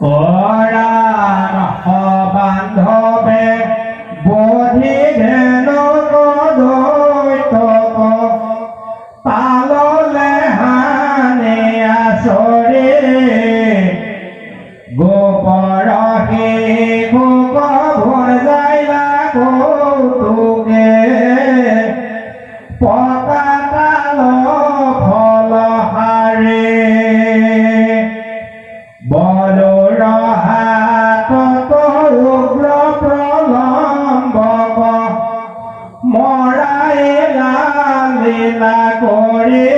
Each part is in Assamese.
ওরান বান্ধবে বোধি ঘেন দৈত পাললে হানে আসরে গোপরহে ভোগ ভোর যাইলা কৌতুকে পকাতাল ফল হারে বল রহাত উগ্র প্রলম্বক মরাইলা লীলা করে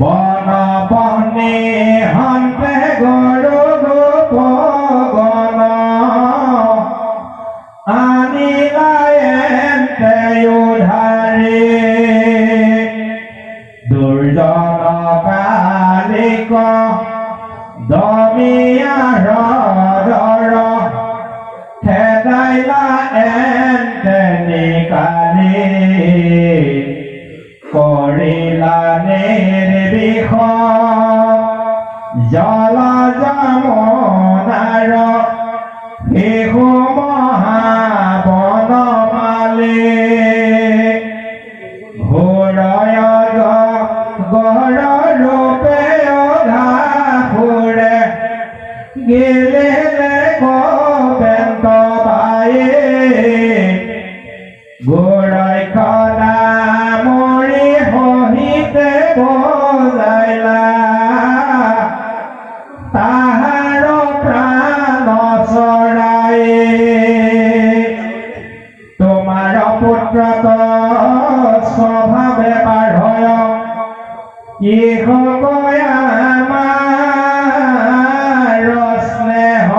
বন বনে হন্তে গরু গোপগণ আনিলা এন্তে উধারে দুর্জন কালিক দমিয়া হ্রদর খেদাইলা এন্তে নিকালি করিলা নির্বিষ জল যমুনার শিশু মহাবনমালী ঘোরয় গড় রূপে ঘাসুৰে গেলে গোবেন্দ বায়ে গোড়াই খনা মৰি সহিতে বজাইলা তাহাৰ প্ৰাণ চৰায়ে তোমাৰ পুত্ৰত স্বভাৱে বাঢ়য় ইহকৈ আমাৰ স্নেহ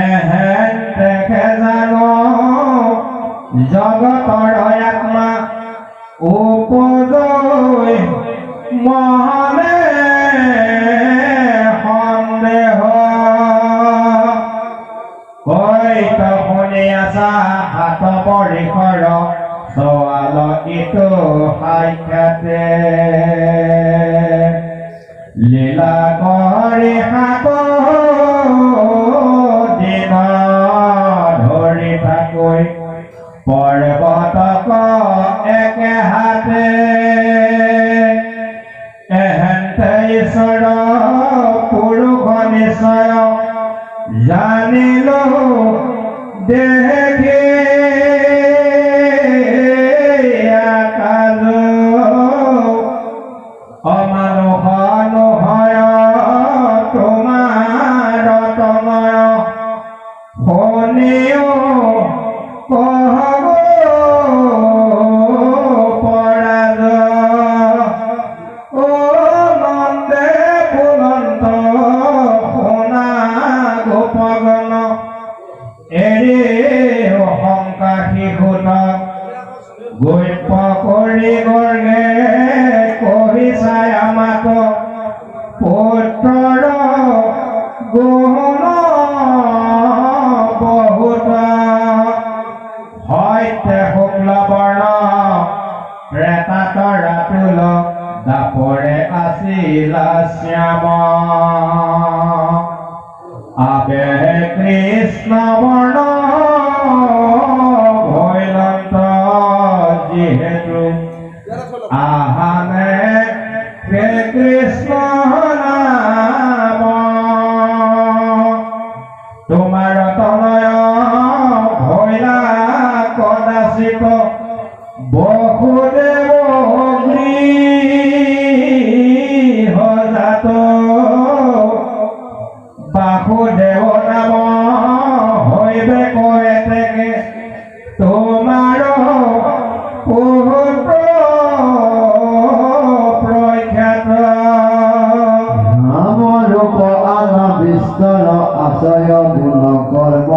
এহেন দেখে জানো জগতৰ আত্মা উপজয় মনে সন্দেহ কৈত শুনি আছা হাত পৰিসৰ সৱাল ইটো সাক্ষাতে লীলা কৰি হাত দিন ধৰি থাকৈ পৰ্বতক একে হাতে এহেন্তে ঈশ্বৰ পুৰুষ নিশ্চয় জানিলো দেখি অমানুষ নহয় তোমাৰ তনয় শুনিও কহব পৰাজয় ও নন্দে পুলন্ত শুনা গোপগণ এৰি শংকা শিশুতক গৈপ কৰি গৰ্গে কহি চাই আমাক পুত্ৰৰ গুণ বহুত সৈতে শুক্ল বৰ্ণ প্ৰেতাত ৰাতুল দাপৰে আছিলা শ্যাম আবে কৃষ্ণ বৰ্ণ ভৈলন্ত যিহেতু আহানে কৃষ্ণ নাম তোমাৰ তনয় ভৈলা কদাচিত বসুদেৱ গৃহজাত বাসুদেৱ নাম হৈবে কয় তেকে তোমাৰ পুত্ৰ প্ৰখ্যাত নামৰূপ আনবিস্তৰ আশ্ৰয় গুণ কৰ্ম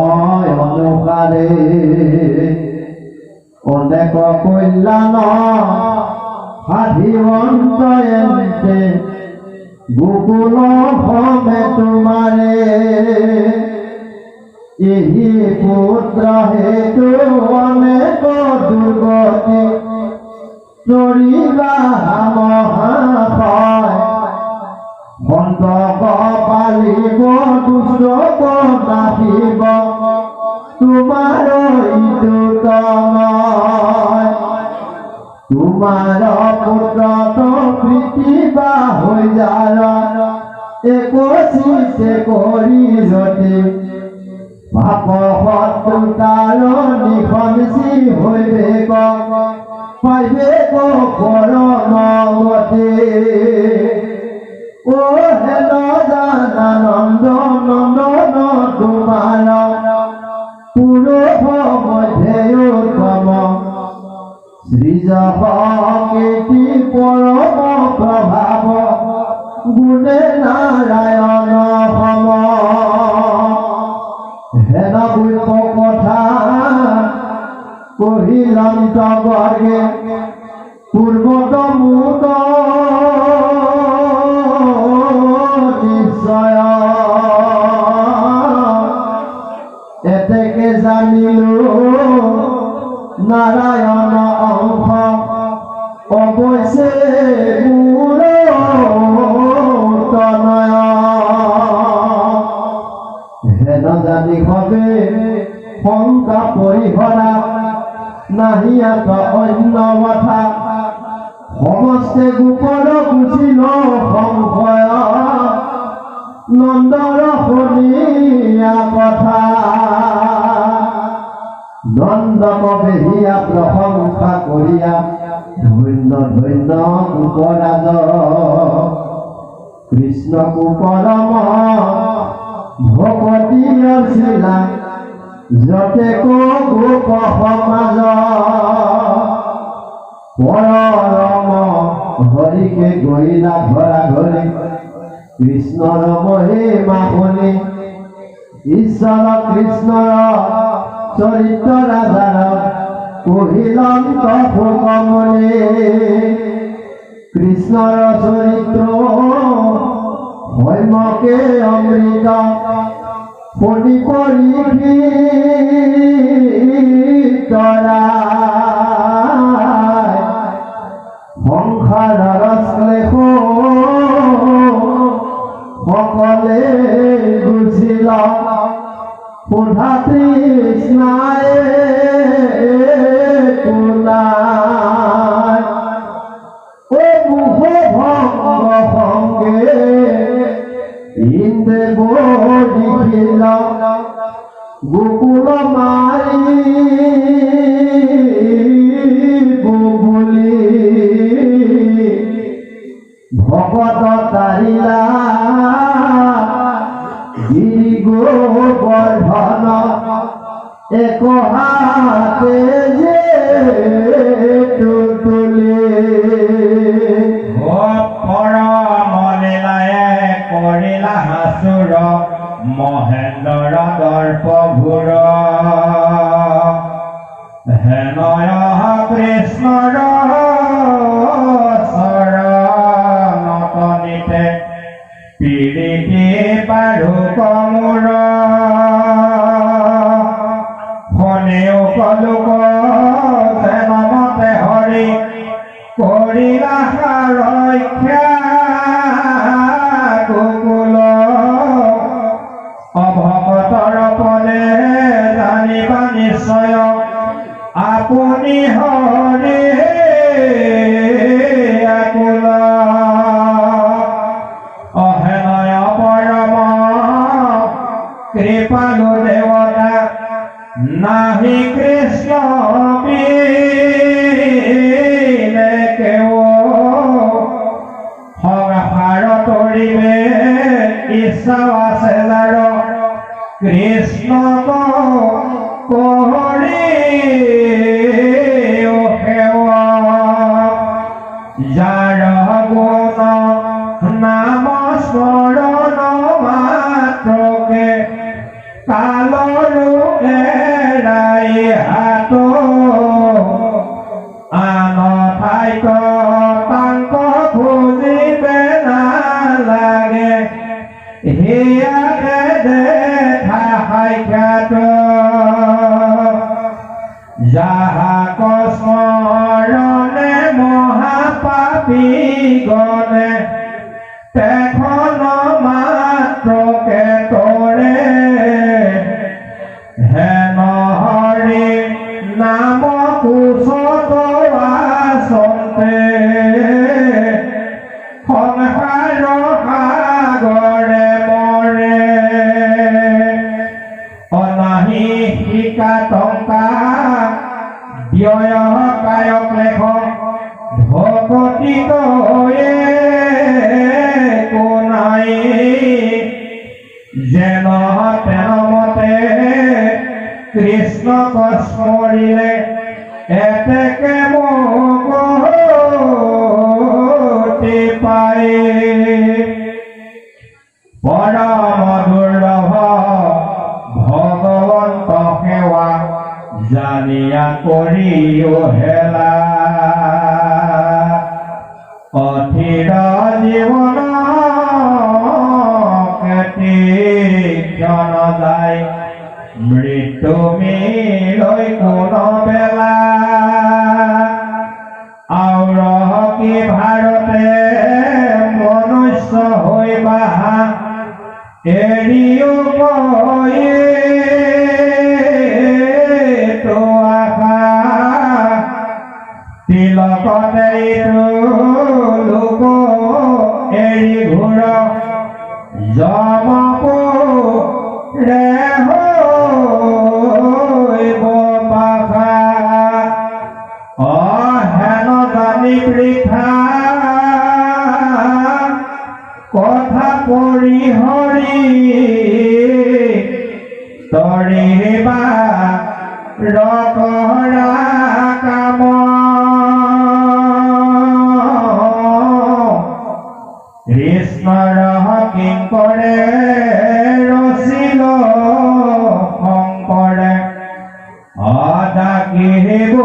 অনুসাৰে অনেক কল্যাণ সাধিবন্ত এন্তে গোকুল ভ্ৰমে তোমাৰে এই পুত্ৰ হেতু অনেক দুৰ্গতি চৰিবা মহাশয় অন্তক পালিব দুষ্ট নাহিব তোমাৰ ইদুত নয় তোমাৰ পুত্ৰত প্ৰীতিবা হৈ যাৰ একচিতে কৰি যদি পাপ শত্ৰুতাৰ নিশংসী হৈবে পাইবে পৰমগতি ও হেন জানানন্দ নন্দন তোমাৰ পুৰুষ মধ্যে উত্তম শ্ৰীজীতি পৰম প্ৰভাৱ গুণে নাৰায়ণ সম হেন বুল্প কথা কহিলন্ত বৰ্গে পূৰ্বত মুত নিশ্চয় এতেকে জানিলো নাৰায়ণ অংশ অবশ্যে মূল তনয় হেন জানি হবে শংকা পৰিহৰা নাহিয়াত অন্য কথা সমস্তে গোপৰ বুজিল সংশয় নন্দৰ শুনিয়া কথা নন্দক বেহিয়া প্ৰশংসা কৰিয়া ধন্য ধন্য গোপৰাজ কৃষ্ণকো পৰম ভকতি অৰ্চিলা যতে গোপ সমাজ পৰম হৰিকে গৰিলা ঘৰা ঘৰি কৃষ্ণৰ মহিমা শুনি ঈশ্বৰ কৃষ্ণৰ চৰিত্ৰ ৰাজাৰ কহিলন্ত ভোগমনে কৃষ্ণৰ চৰিত্ৰ হৈমকে অমৃত শুনি পৰি সংসাৰৰ শ্লেষ সকলে বুজিল সুধা তৃষ্ণায় কোনাই ও মুখ ভঙ্গ সঙ্গে ইন্দ্রে বলিল গোকুল মারি বুলি ভগত তাৰিলা গিৰি গোবৰ্ধন এক হাতে যে তুলি মলীলায়ে কৰিলা হাচুৰ মহেন্দ্ৰ দৰ্প ঘূৰ হেনয় কৃষ্ণৰ চৰণতনিতে পীড়িতি পাৰো কমূৰ শুনিও কলোক যেনমতে হৰি কৰিলা ৰক্ষা গোকুল অভগতৰ পদে জানিবা নিশ্চয় আপুনি হৰি আকুল অহেনয় পৰম কৃপালু দেৱতা নাহি কৃষ্ণ বিনে কেও সংসাৰ তৰিবে ইচ্ছা আছে যাৰ কৃষ্ণক কৰি সেৱা যাৰ গুণ নাম স্মৰণ মাত্ৰকে কালৰো এৰাই হাত আন ঠাইত তাংক খুজিবে নালাগে হিয়াকে দেখা সাক্ষাৎ যাহাক স্মৰণে মহাপাপী গণে তেখন নাই যেন তেন মতে কৃষ্ণ কস্মৰিলে এতেকে মুক্তি পায় পৰম দুৰ্লভ ভগৱন্ত সেৱা জানিয়া কৰিও হেলা অথিৰ জীৱন কেতি ক্ষণ যায় মৃত্যু মিলৈ কোন বেলা আউৰহকি ভাৰতে মনুষ্য হৈ বাহা এৰিও কয়ে তো আশা তিলকতে লোক এৰি ঘূৰ যমপুৰে হৈব পাখা অহেন জানি বৃথা কথা পৰিহৰি তৰিবা ৰকৰা কাম কৃষ্ণৰ কিংকৰে ৰচিল শংকৰে অদাকিব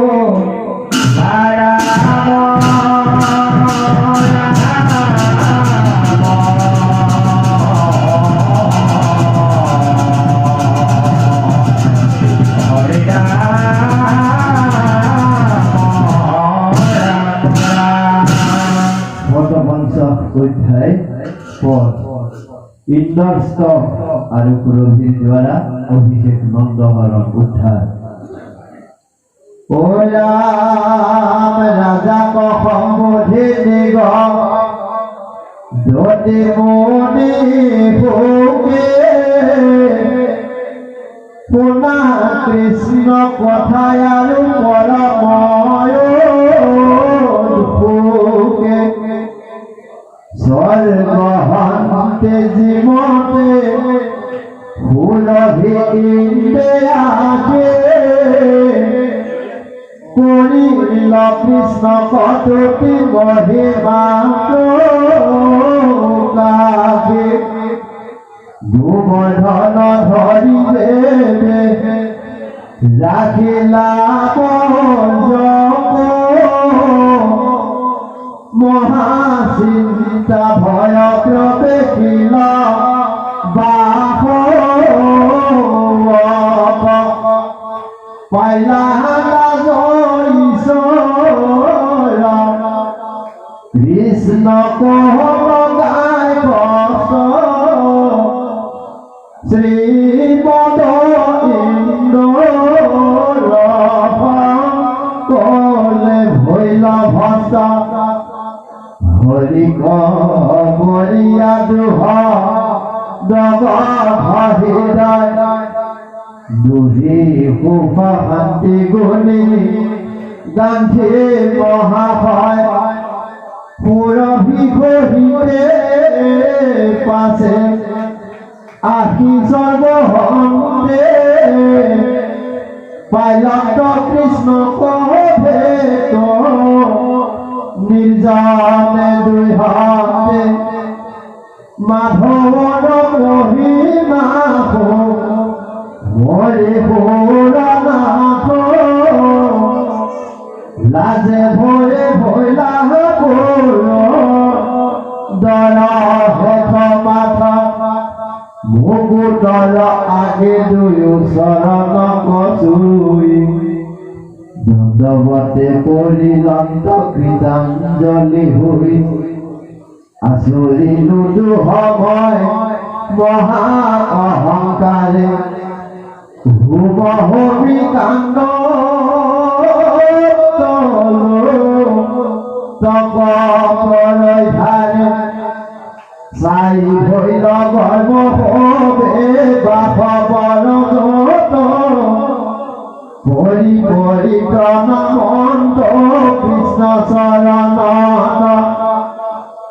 অধ্যায় পদ ইন্দ্ৰস্ত আৰু পুৰোহিত দ্বাৰা অভিষেক নন্দহৰণ উদ্ধাৰ ও ৰাম ৰাজাক সম্বোধি নিগ জ্যোতি মুনি ভোগে পুনঃ কৃষ্ণ কথায় আৰু পৰময় ভোগে স্বর্গহন্তে জীবতে ফুলভিতে আগে করিল কৃষ্ণ কতটি মহিমা কাবে গোবর্ধন ধরিবে রাখিলা মহাচিন্তা ভয় প্রবেশিল বাহ পাইলা কৃষ্ণ কগায় বস শ্রীমদ ইন্দ্র কলে ভৈল ভসা হরি গরিয়া দুহ হৃদয় দুহি হুফা শান্তি গুণী গান্ধী মহাভয় পুরভি ঘহিতে পাশে আহি সর্বহন্তে পাইলত কৃষ্ণ কহে তো নির্জনে দুই হাতে মাধবর মহিমা মরে ভোলানাথ লাজে ভয়ে ভৈলা দর হেথ মাথা মুকুটর আগে দুই শরণ কচুই দণ্ডবতে পরিলন্ত কৃতাঞ্জলি হই আচৰিলো দুসময় মহা অহংকাৰে হুবহমি কাণ্ড তপৰধাৰে চাই ভৈল গৰ্ব হবে বাসৱৰ পৰি পৰি প্ৰণমন্ত কৃষ্ণ চৰণ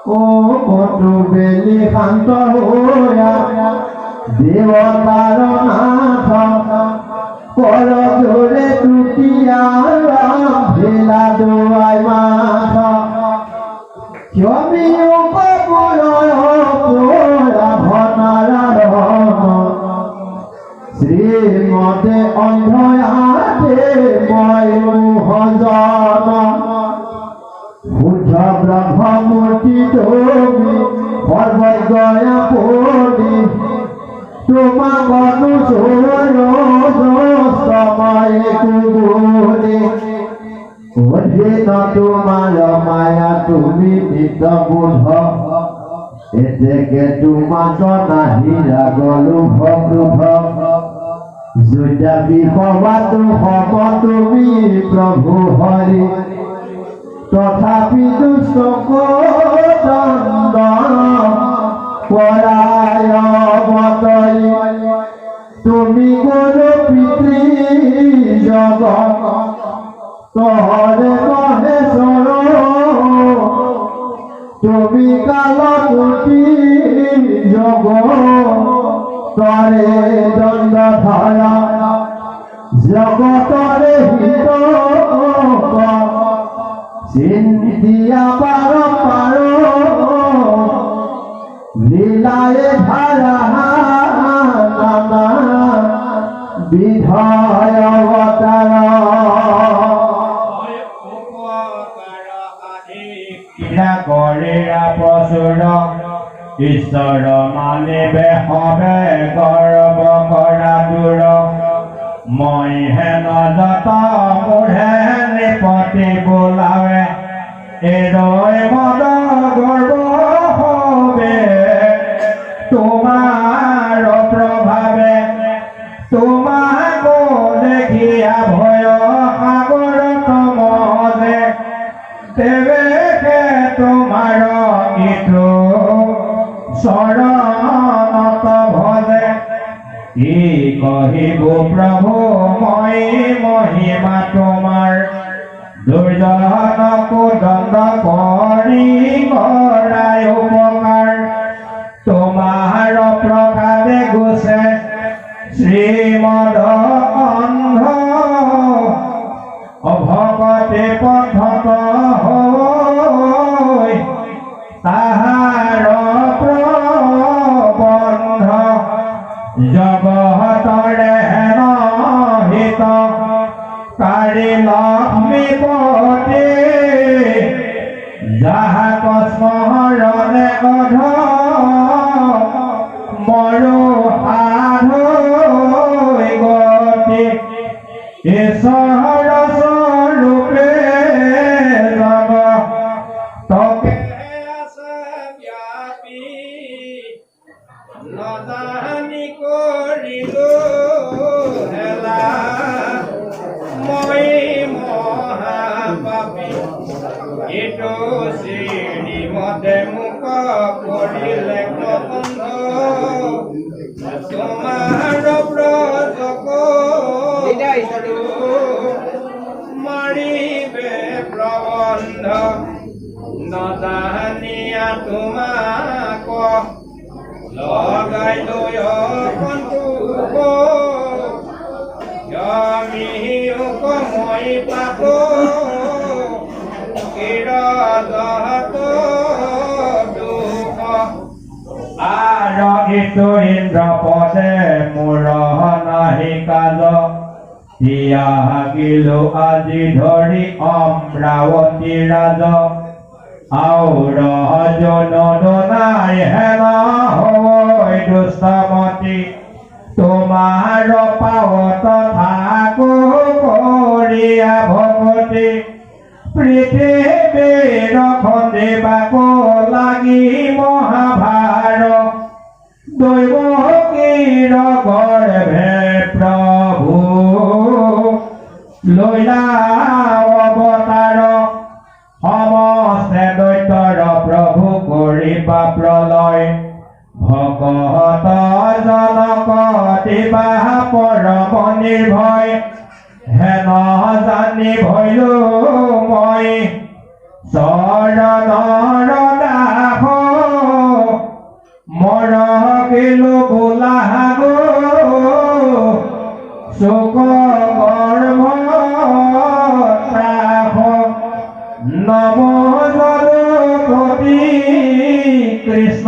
ও শত্রু বেলি শান্ত হইয়া দেবতার নাথ কর জোরে টুটিয়া ভেলা দোয়াই মাথ ক্ষমি শ্রীমতে অন্ধয়াতে ময় মোহজন বুদ্ধ ব্রহ্মমূর্তি তুমি সর্বজয়া পড়ি তোমা সময়ে কুগুলি অধীন তোমার মায়া তুমি নিত বুধ এতেকে তোমাক নাহিৰা গলো ভক্ৰোধ যুদ্ধা বিপবাতো হব তুমি প্ৰভু হৰি তথাপি দুষ্টক দণ্ড পৰায় অৱতৰি তুমি গুৰু পিতৃ জগত তহৰে মহেশ্বৰ তুমি কালকূটি যোগ তৰে দণ্ড ধৰা জগতৰে হিত চিন্তিয়া পাৰ পাৰ লীলায় ধাৰা নানা বিধয় অবতাৰ কৰিৰা প্ৰচুৰ ঈশ্বৰ মানিবে হবে গৰ্ব কৰা দূৰ মই হেন যত মোৰে নৃপতি বোলাৱে এৰৈ মদ গৰ্ব হবে তোমাৰ প্ৰভাৱে তোমাক দেখিয়া ভয় সাগৰত মজে তেবে তোমাৰ ইটো শৰণত ভজে কি কহিব প্ৰভু মই মহিমা তোমাৰ দুৰ্জনকো দণ্ড কৰি কৰাই উপকাৰ তোমাৰ প্ৰসাদে গোছে শ্ৰীমদ অন্ধ অভকতে পথত তাহার প্রবন্ধ জগতরে হিত কারি লক্ষ্মীপতি যাহাক স্মরণে অধ মরু সাধু গতি ঈশ্বর স্বরূপে তকে নদানি কৰিলো হেলা মই মহাপাপী এইটো শ্ৰীমতে মোক কৰিলে প্ৰবন্ধ তোমাৰ ব্ৰতক মাৰিবে প্ৰবন্ধ নদানিয়া তোমাক লগাই লৈ কণ্ঠুক জমিক মই পাপ কিৰজহত দুখ আৰু ইটো ইন্দ্ৰ পদে মোৰ নাহি কাজ দিয়া গিলো আজি ধৰি অমৰাৱতী ৰাজ আউৰ জনদনাই হেন হৈ দুষ্টমতী তোমাৰ পাৱত থাকো কৰিয়া ভকতি পৃথিৱীৰ খন্দিবাক লাগি মহাভাৰ দৈৱকীৰ গৰ্ভে প্ৰভু লৈলা অৱতাৰ সমস্তে দৈতৰ প্ৰভু কৰিবা প্ৰলয় ভকত জনক দিবা পৰম নিৰ্ভয় হেন জানি ভৈলো মই চৰণৰ দাস মৰকিলো বোলাগো শোক গৰ্ভ ত্ৰাস নম জলপতি কৃষ্ণ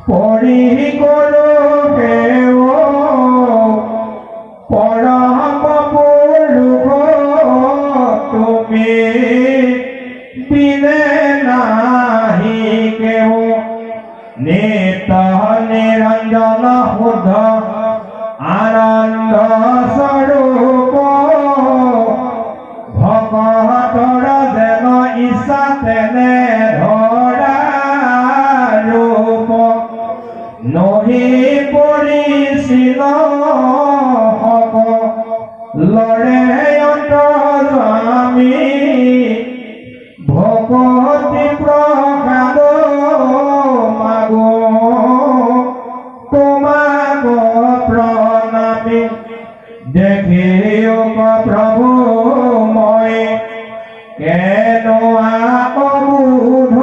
পৰি গলো সেৱ পৰম পুৰুষ তুমি বিনে নাহি কেও নিত নিৰঞ্জন শুদ্ধ আনন্দ স্বৰূপ ভকতৰ যেন ইচ্ছা তেনে ধৰা ৰূপ নহি পৰিছিল সকলৰে অন্তৰ্যামী ভকতি প্ৰসাদ মাগো তোমাক প্ৰণামী দেখিওক প্ৰভু মই কেনেৱা অবুধ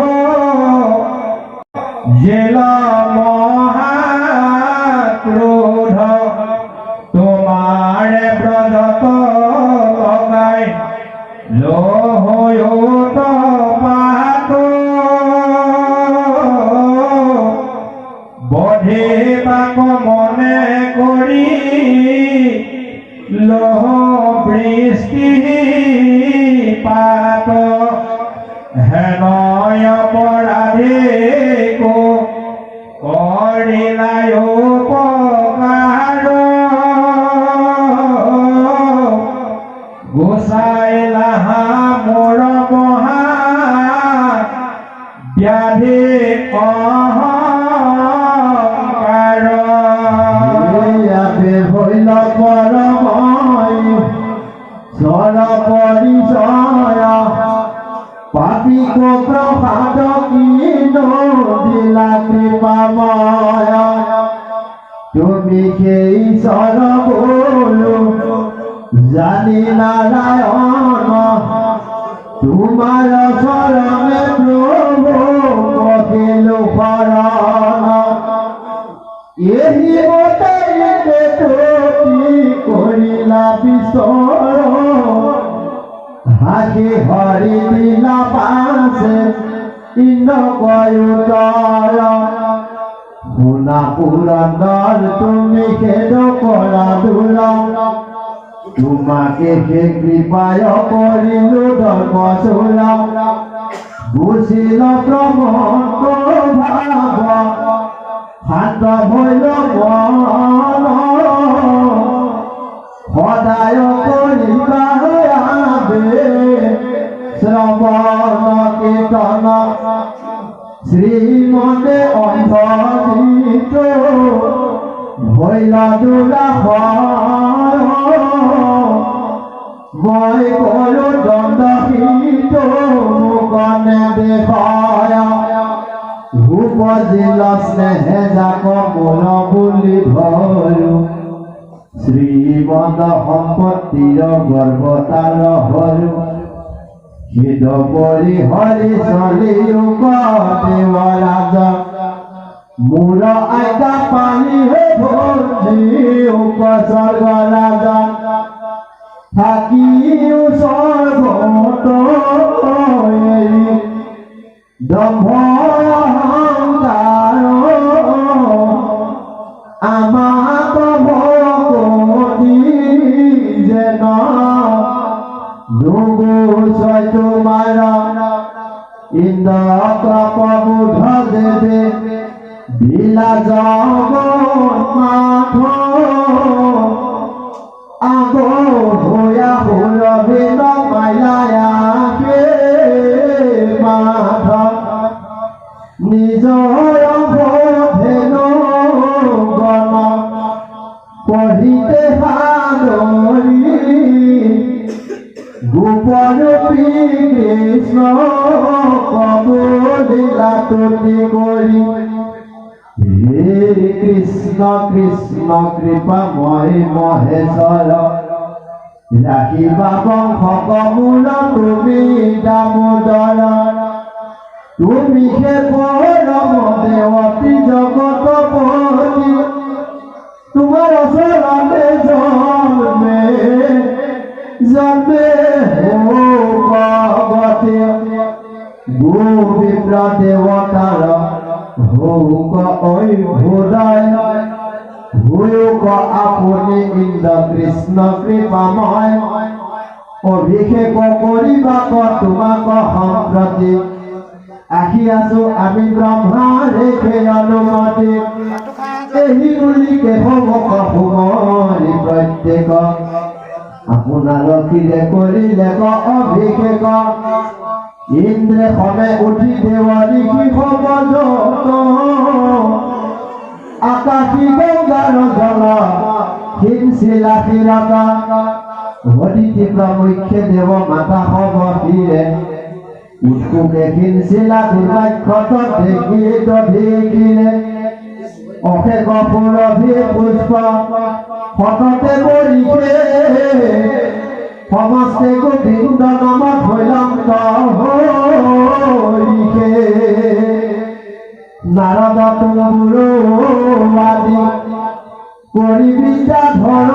জেল মহাক্ৰোধ তোমাৰে ব্ৰজত লগাই লহয়ত পাত বধিবাক মনে কৰি লহ বৃষ্টি পাত হেনয় অপৰাধীক কৰিলাই উপকাৰ গোসাইলা মোৰ মহা ব্যাধি অহংকাৰ ইয়াতে হইল পৰময় স্বৰ পৰিচয় পাপী প্ৰসাদ কিনো দিলা কৃপাময় তুমি সেই স্বৰ বলো জানি নারায়ণ তোমার শরণে প্রভু কহিল শরণ এই মতে তুমি করিলা বিস্তার হাসি হরি দিলা পাশে ইন্দ্র কয়ুতর শুনা পুরন্দর তুমি খেদ করা দূর তোমাকে সে কৃপায় করিলু ধর্মচূড় বুঝিল প্রমন্ত ভাব শান্ত হইল মন সদায় করিবা আবে শ্রবণ কীর্তন শ্রীমতে অন্তর্হিত হইল দুরাফল মই কলো দণ্ডহীত মুখনে দেখায় উপজিল স্নেহে যাক মূল বুলি ধৰো শ্ৰীমন্ত সম্পত্তিৰ গৰ্ভতাৰ হৰো সিদ্ধ পৰি হৰি চলিও দেৱৰাজ মোৰ আইতা পানী হে ভৰি উপস্বৰ্গ ৰাজা থাকিও সৰ্বত এৰি দম্ভ অহংকাৰ আমাক ভকতি যেন দুগুচয় তোমাৰ ইন্দ্ৰ কপবুধ দেৱে বিলা জগন্নাথ আগো ভয়া ভৈৰৱে মায়াকে মাধ নিজৰ ভেন গণ পঢ়িতে সাদৰি গোপৰূপী কৃষ্ণ কবলীলা তুতি কৰি হে কৃষ্ণ কৃষ্ণ কৃপাময় মহেশ্বৰ ৰাখিবা বংশ কমূল তুমি দামোদৰ তুমি হে পরম দেবতী জগতপতি তোমার শরণে জন্মে জন্মে ও ভগবতী গোবিন্দ দেবতার হোক ঐ ভোদায় হোক আপুনি ইন্দ্র কৃষ্ণ কৃপাময় অভিষেক কৰিবাক তোমাক সম্প্ৰতি আহি আছো আমি ব্ৰহ্মা ৰেখে অনুমতি এই বুলি কেশৱক সুমৰি প্ৰত্যেক আপোনাৰ ৰখিলে কৰিলে অভিষেক ইন্দ্ৰে সমে উঠি দেৱৰী কি হব যত আকাশী গংগাৰ জল হিমশিলা শিৰতা অতিথি প্ৰমুখ্যে দেৱ মাতা হব ফিৰে উৎকুকে হিমশিলা দুৰ্বাক্ষত দেখি দেখিলে অশেষ সুৰভি পুষ্প সততে বৰিষে সমস্তে গোবিন্দ নামত হৈলংক হৰিষে নাৰদ তুমুৰবাদী কৰি বিদ্যা ধৰ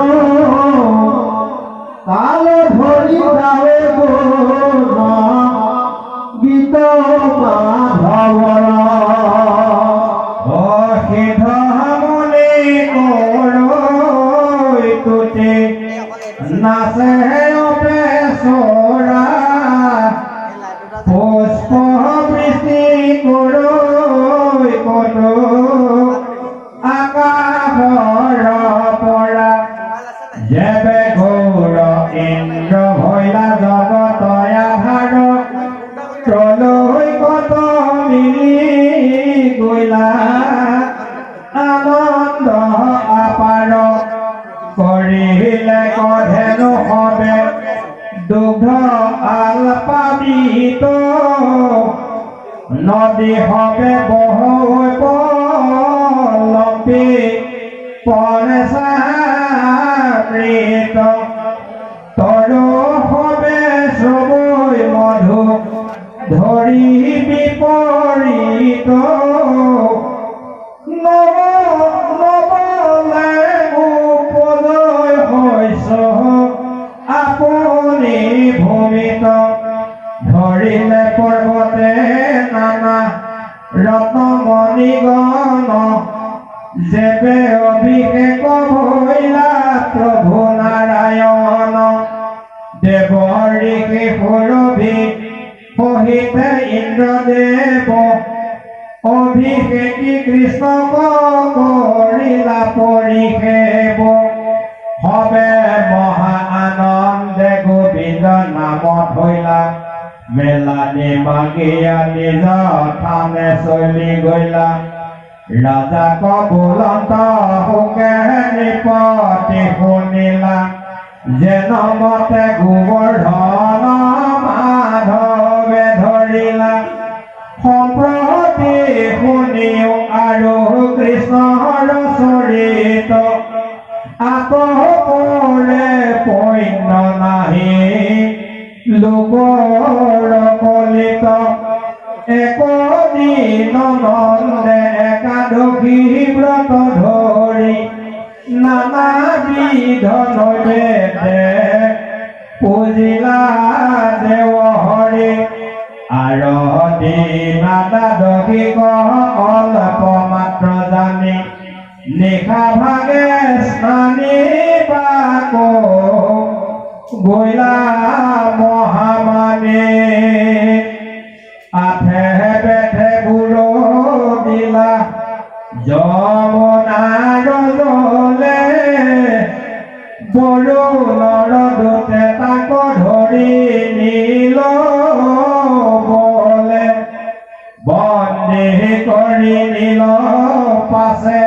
কাল ধৰি গাৱে গুণ গীত মাধৱৰ অসিদ্ধ মনে কৰৈ তুতে নাচে অপেচৰা পুষ্প বৃষ্টি কৰৈ কতো আকাশৰ পৰা যেবে ঘোৰ ইন্দ্ৰ ভৈলা জগত আধাৰ তলৈ কত মিলি গইলা আনন্দ আপাৰ কৰিলে কধেনু হবে দুগ্ধ আলপাবিত নদী হবে বহৈ পলপি পৰে সামৃত তৰু হবে সবৈ মধু ধৰি বিপৰীত নবলে উপদয় হৈছ আপুনি ভূমিত ধৰিলে পৰ্বতে নানা ৰত্নমণিগণ যেবে অভিষেক ভৈলা প্ৰভু নাৰায়ণ দেৱ ঋষি সুৰভি সহিত ইন্দ্ৰদেৱ অভিষেকী কৃষ্ণক কৰিলা পৰিষেব হবে মহা আনন্দে গোবিন্দ নামত হৈলা মেলা নিমাগিয়া নিজ থানে চলি গইলা ৰাজা কবুলন্ত শোকে নিপতি শুনিলা যেন মতে গোবৰ্ধন মাধৱে ধৰিলা সম্প্ৰতি শুনিও আৰু কৃষ্ণৰ চৰিত আপৰে পণ্য নাহি লোকৰ কলিত একদিন নন্দে একাদশী ব্ৰত ধৰি নানাবিধ নৈবেদ্যে পূজিলা দেৱ হৰি আৰতি নাদাদশী অল্প মাত্ৰ জানি নিশা ভাগে স্নানী বাকো গইলা মহামানে আঠে বেঠে বুঢ়ো দিলা যমুনাৰ জলে বৰুণৰ দূতে তাক ধৰি নিল বলে বন্দী কৰি নিল পাছে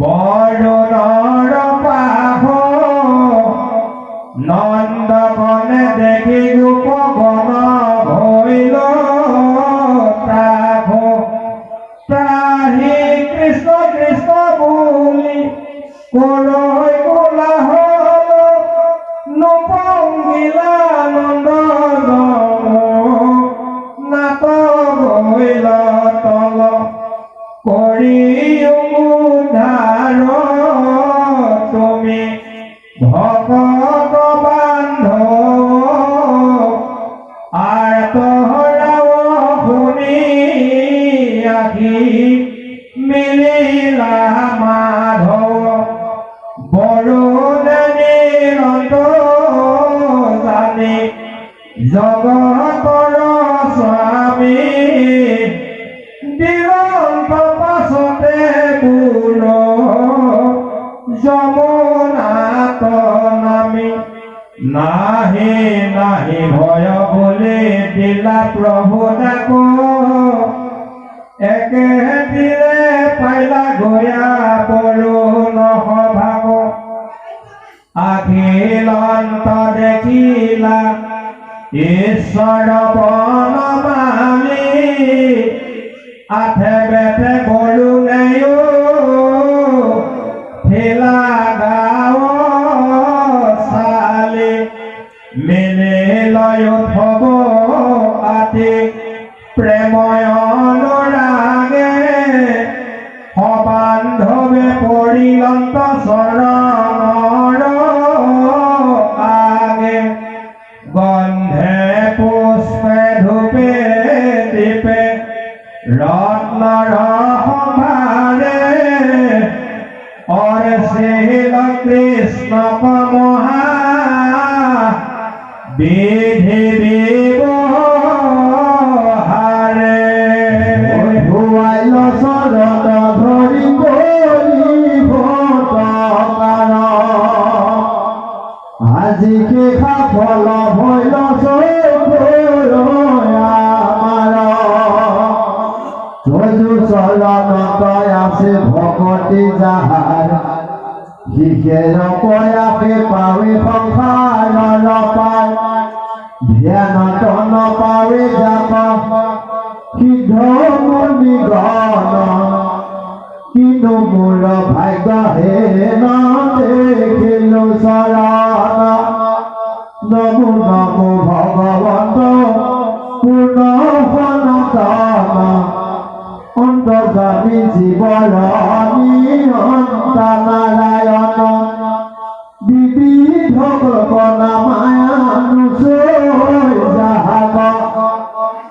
বৰুণৰ পাশ নন্দগণে দেখি গোপগণ ভৈল ত্ৰাস ত্ৰাহি কৃষ্ণ কৃষ্ণ বুলি কৰৈ কোলাহল নপঙ্গিলা নন্দ নাট গৈ উদ্ধাৰ তুমি ভকত বান্ধব আৰ তোহৰাও শুনি আখি মিলিলা মাধব বৰুণেৰ জানি জগতৰ স্বামী দিগন্ত পাছতে বুল যমুনাত নামি নাহি নাহি ভয় বুলি দিলা প্ৰভু ডাক একেদিনে পাইলা গয়া বৰুণ সভাগ আখিলন্ত দেখিলা ঈশ্বৰ বনমালী আঠে বেঠে বৰুণেও ঠিলা গাঁও চালি মিলি লৈ উঠব আতি প্ৰেময় অনুৰাগে সবান্ধৱে পৰিলন্ত চৰণৰ আগে গন্ধে পুষ্পে ধূপে দীপে ৰত্নৰ সম্ভাৰে অৰচিল কৃষ্ণ মহা বিধি ব্যৱহাৰে ধুৱাইল চৰণ ধৰি কৰিব টকাৰ আজি কি সফল হৈল চকুৰ আমাৰ যজু চৰণত আছে ভকতি যাহাৰ শিখেৰ পয়াসে পাৱে সংসাৰৰ পাৰ ধ্যানত নপাৱে জাপ সিদ্ধ মুনি গণ কিন্তু মোৰ ভাগ্য হে নেখিলো চৰণ নমো নমো ভগৱন্ত পূৰ্ণ সনাতন অন্তৰ্যামী জীৱৰণী অন্তা নাৰায়ণ বিবিধ কল্পনা মায়ানুচৈ যাহাক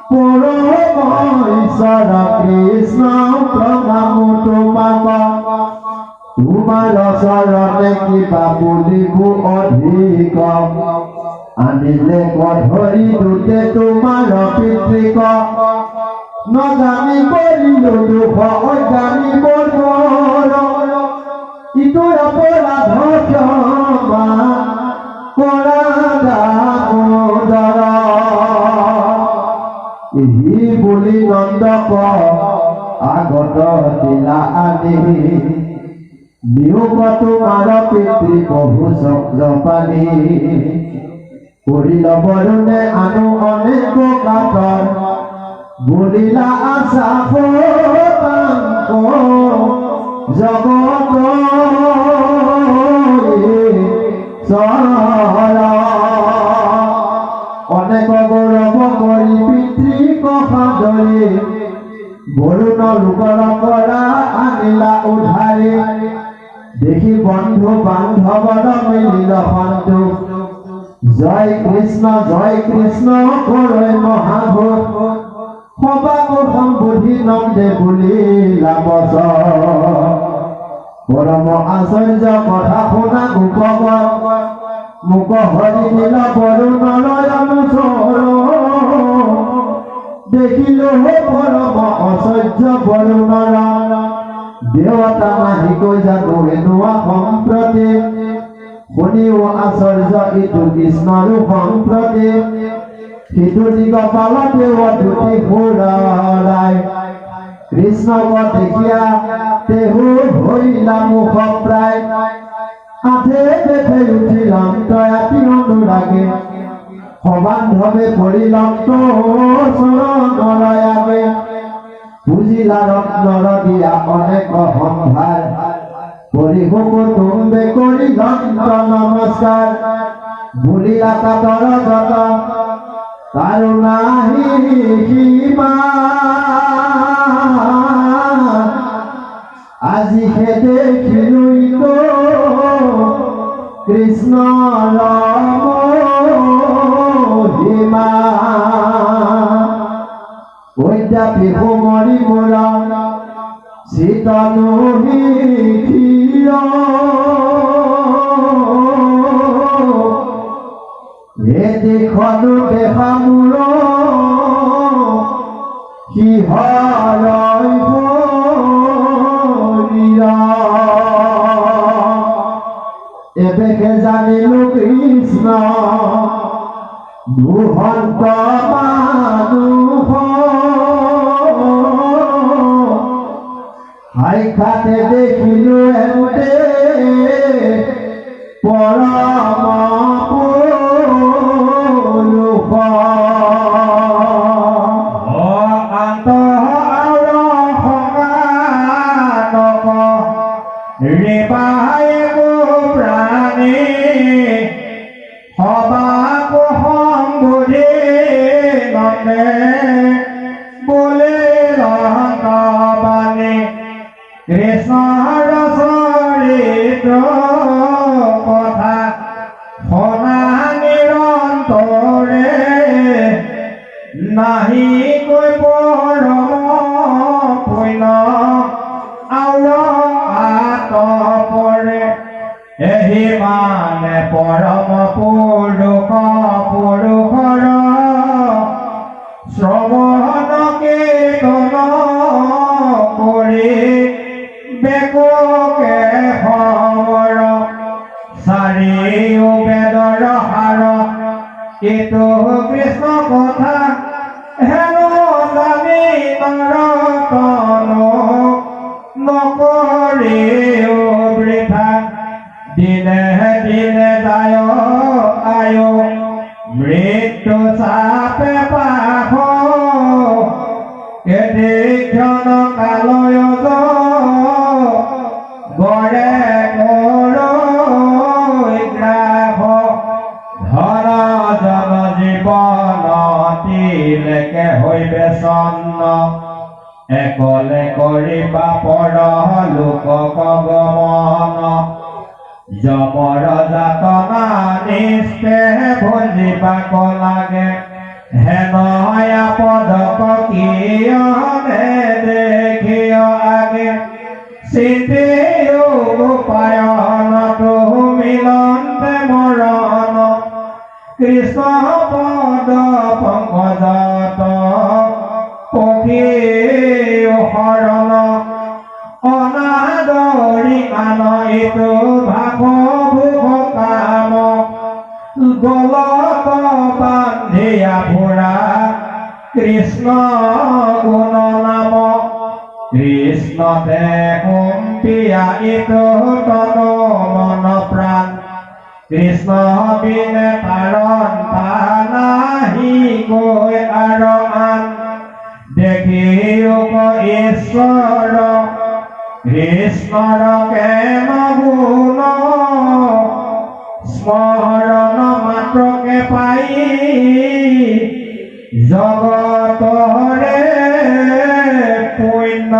পৰম ঈশ্বৰ কৃষ্ণ প্ৰণাম তোমাক তোমাৰ চৰণে কিবা বুলিব অধিক আনিলে ধৰি দুতে তোমাৰ পিতৃক নজানি কৰিলো দুখ অজানি বৰ ইটো অপৰাধ ক্ষমা কৰা দামোদৰ এই বুলি নন্দক আগত দিলা আনি বিয়োগ তোমাৰ পিতৃ বহু চক্ৰপাণী কৰিল বৰুণে আনো অনেক কাতৰ বুলিলা আশা তাংক জগত অনেক গৌৰৱ কৰি পিতৃক সাদৰি বৰুণ লোকৰ পৰা আনিলা উধাৰি দেখি বন্ধু বান্ধৱৰ মিলিল সন্তোষ জয় কৃষ্ণ কৰে মহাঘোষ সবাক সম্বোধি নন্দে বুলিলা পৰম আশ্চৰ্য কথা শুনা গোপগণ মুক হৰি দিল বৰুণলৈ অনুচৰ দেখিলো পৰম আশ্চৰ্য বৰুণৰ দেৱতা মাহিকৈ জানো এনোৱা সম্প্ৰতি শুনিও আশ্চৰ্য ইটো কৃষ্ণৰো সম্প্ৰতি সিটো দিগপাল দেৱ দুটি সুৰাই কৃষ্ণক দেখিয়া তেহু হইলা মুখ প্ৰায় আঠে বেঠে উঠিলন্ত ৰাতি অনুৰাগে সবান্ধৱে পৰিলন্ত চৰণলৈ আগে বুজিলা ৰত্নৰ দিয়া অনেক সম্ভাৰ পৰিহুকু তুম্বে কৰি দন্ত নমস্কাৰ বুলিলা কাতৰ যত তাৰো নাহি সীমা আজি হে দেখিলই তো কৃষ্ণ মহিমা অদ্যাপি মৰি মোৰা শীতলো হে দেখলো দেখা মূৰ সিহৰই ভৰিয়া এবেকে জানিলো কৃষ্ণ দুহন্ত মানুহ সাক্ষাতে দেখিলো এতে পৰম পুৰুষ কৃষ্ণৰ চৰিত্ৰ কথা শুনা নিৰন্তৰে নাহিকৈ পৰম পুণ্য আৰু আতপৰে এহি মানে পৰম পুৰুষ পুৰুষৰ শ্ৰৱণ কীৰ্তন কৰি বেককে খবৰ চাৰিও বেদৰ সাৰ এইটো কৃষ্ণ কথা হেনো জানি নৰতন নকৰিও বৃথা দিনে দিনে যায় আয়ো মৃত্যু চাপে পাখ কেদিক্ষণ কালয় গড়ে গ্ৰাহ ধন জন জীৱন তিলেকে হৈবে চন্ন একলে কৰিবা পৰ লোক গমন যমৰ যাতনা নিষ্ঠে ভজিবাক লাগে হেন পদক কিয়নে দেখিয় আগে চিন্তি উপায়ন তো মিলন্তে মৰণ কৃষ্ণ পদ পংকজত পক্ষী শৰণ অনাদৰি আন এইটো ভাগ ভোগ কাম গলত বান্ধিয়া ফুৰা কৃষ্ণ গুণ নাম কৃষ্ণতে কম্পিয়া ইটো তন মন প্ৰাণ কৃষ্ণ বিনে কাৰণ নাহি কৈ আৰু আন দেখিও ঈশ্বৰ কৃষ্ণৰ কেন গুণ স্মৰণ মাত্ৰকে পাই জগতৰে পুণ্য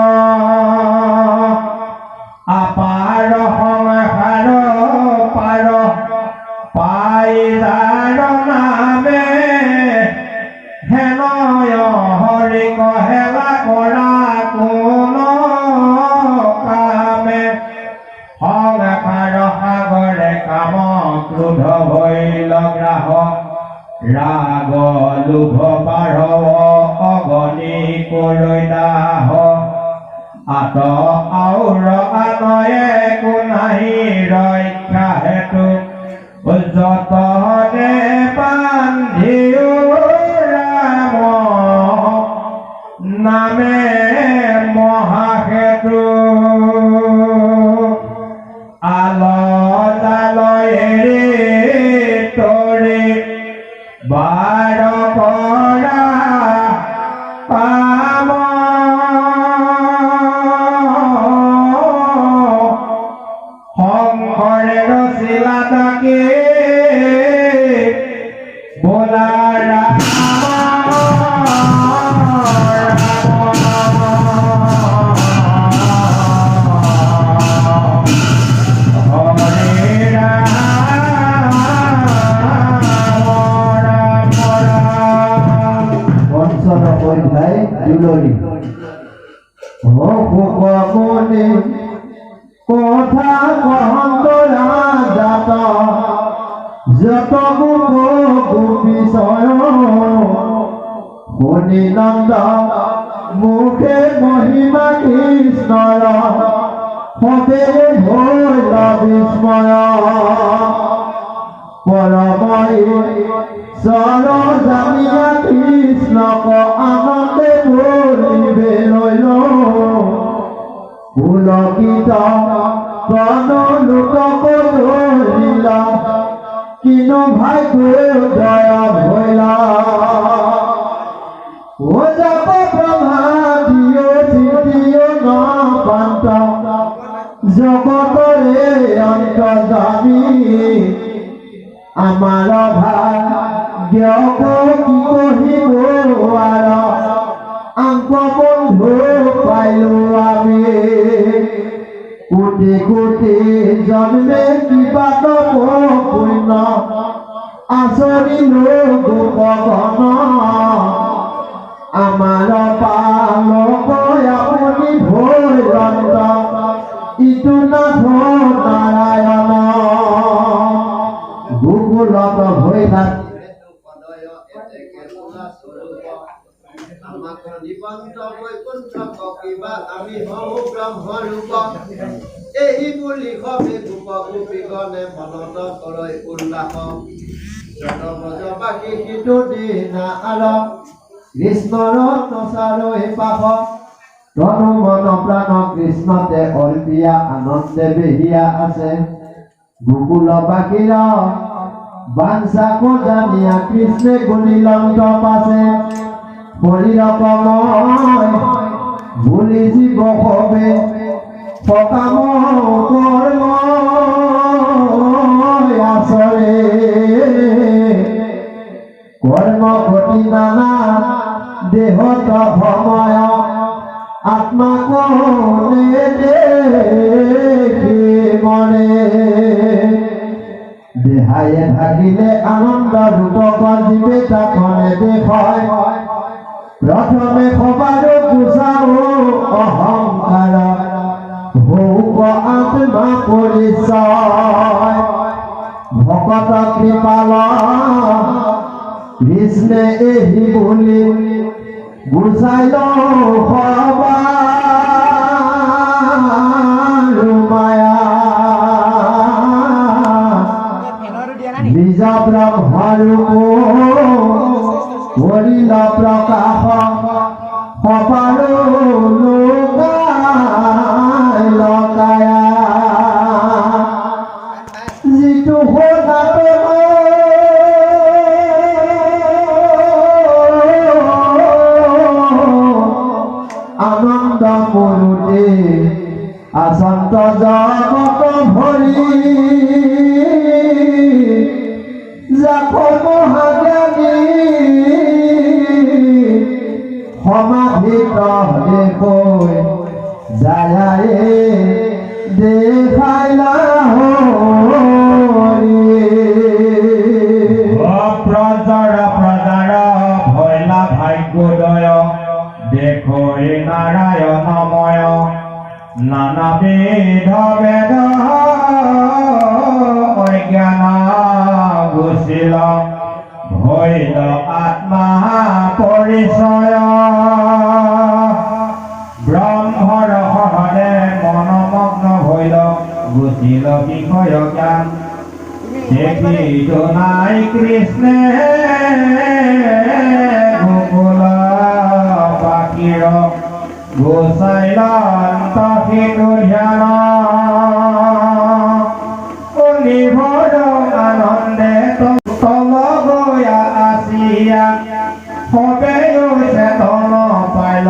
আপাৰ সংসাৰ পাৰ পাই যাৰ নামে হেন হৰি কহেলা কৰা কোন কামে সংসাৰ সাগৰে কাম ক্ৰোধ ভৈল গ্ৰাহ ৰাগ লোভ বাঢ়ৱ অগনি কৰি দাহ আত আউৰ আনয়ে কোনাহি ৰক্ষা হেতু যতনে বান্ধিও ৰাম নামে মহাসেতু আল জালয়েৰে তৰি বাৰ কৰা পাম সংঘৰে ৰচিলা তাকে বোলা ৰাম কথা কহন্তৰা জাত যত গোপীশয় শুনি নন্দ মুখে মহিমা কৃষ্ণৰ সতে ভৈল বিস্ময় পৰমই চৰ জানিয়া কৃষ্ণক আনন্দে বলিবে লৈল পুলকিত প্रण লোকক ধৰিল কিনো ভাগ্য দয়া ভৈলা ও যাব ব্রহ্মা দিও সিদ্ধিও নপান্ত জগতরে অন্তর্যামী আমার ভাগ্যক কি কহিব আর আঙ্ক বন্ধু পাইলো আমি কোটি কোটি জন্মে কিবা তপ পুণ্য আচৰিল গোপগণ আমাৰ পালক আপুনি ভৈৰন্ত ইটো নাথ নাৰায়ণ গোকুলত ভৈৰাত আমি হও ব্ৰহ্মৰূপ এই বুলি সবে গোপ গোপীগণে মনত কৰে উল্লাস ব্ৰজবাসী সিটো দিনা আৰ কৃষ্ণৰ প্ৰচাৰই পাশ তনু মন প্ৰাণ কৃষ্ণতে অৰ্পিয়া আনন্দে বেহিয়া আছে গোকুলবাসীৰ বাঞ্ছাকো জানিয়া কৃষ্ণে গুণিলন্ত পাছে শৰীৰকময় ভুলি জীৱ সবে সকাম কৰ্ম আচৰে কর্ম ঘটি নানা দেহত ভময় আত্মা কোনে দেখি মনে দেহায়ে থাকিলে আনন্দ রূপক জীবে তাকনে দেখয় প্রথমে সবার গুচাও অহংকার হৌক আত্মা পরিচয় ভকত কৃপাল কৃষ্ণে এহি বলি গুচাইল মায়া নিজ ব্ৰহ্মৰূপ কৰিল প্ৰকাশ সবাৰ লকায়া যিটো আনন্দ মৰুতে আচন্ত জগত ভৰি যাক মহাজ্ঞানী সমাধিত দেখৈ যায় দেখাইলা হৰি অপ্ৰজৰ প্ৰজাৰ ভৈলা ভাগ্যোদয় দেখৈ নাৰায়ণময় নানাবিধ বেদ অজ্ঞান গুচিল ভৈল আত্মা পৰিচয় ব্ৰহ্মৰ সহনে মনমগ্ন ভৈল গুচিল বিষয় জ্ঞান দেখিতো নাই কৃষ্ণে গোকুল বাকীৰ গোচাইল অন্তহিতো ধ্যান নিভৰ আনন্দে তল গয়া আসিয়া সবে চেতন পাইল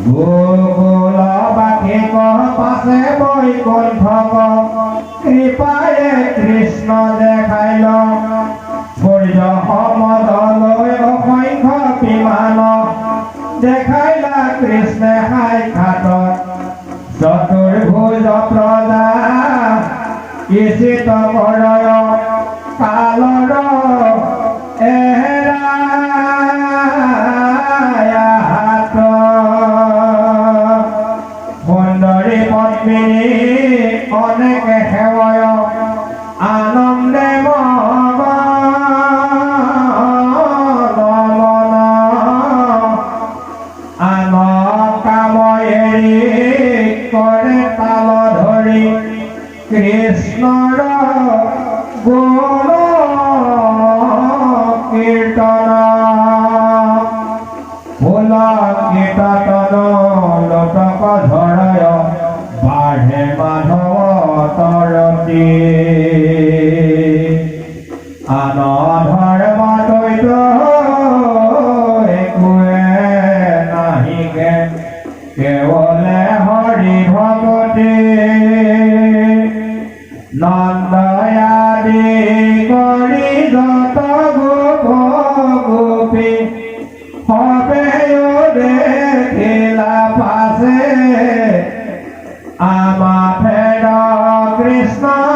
গোকুল বাকীক পাছে বৈকুণ্ঠক কৃপায়ে কৃষ্ণ দেখাইল সূৰ্য সমদলৈ অসংখ্য বিমান দেখাইলা কৃষ্ণে সাক্ষাৎ চতুৰ্ভুজ প্ৰজা ইচিত কৰয় কালৰ এহেৰায়া হাত সুন্দৰী পত্নী বিনি অনেকে সেৱয় আনন্দে মগন আন কাম এৰি কৰে তাল ধৰি কৃষ্ণৰ গুণ কীৰ্তন ফুল কীৰ্তন লোটক ধৰয় বাঢ়ে মাধৱ তৰতি আন ধৰ্ম দ্বৈত একোৱে নাহিকে কেৱলে হৰি ভগতি নন্দয়াদি কৰি যত গোপ গোপী সবেও দেখিলা পাছে আমা ফেৰ কৃষ্ণ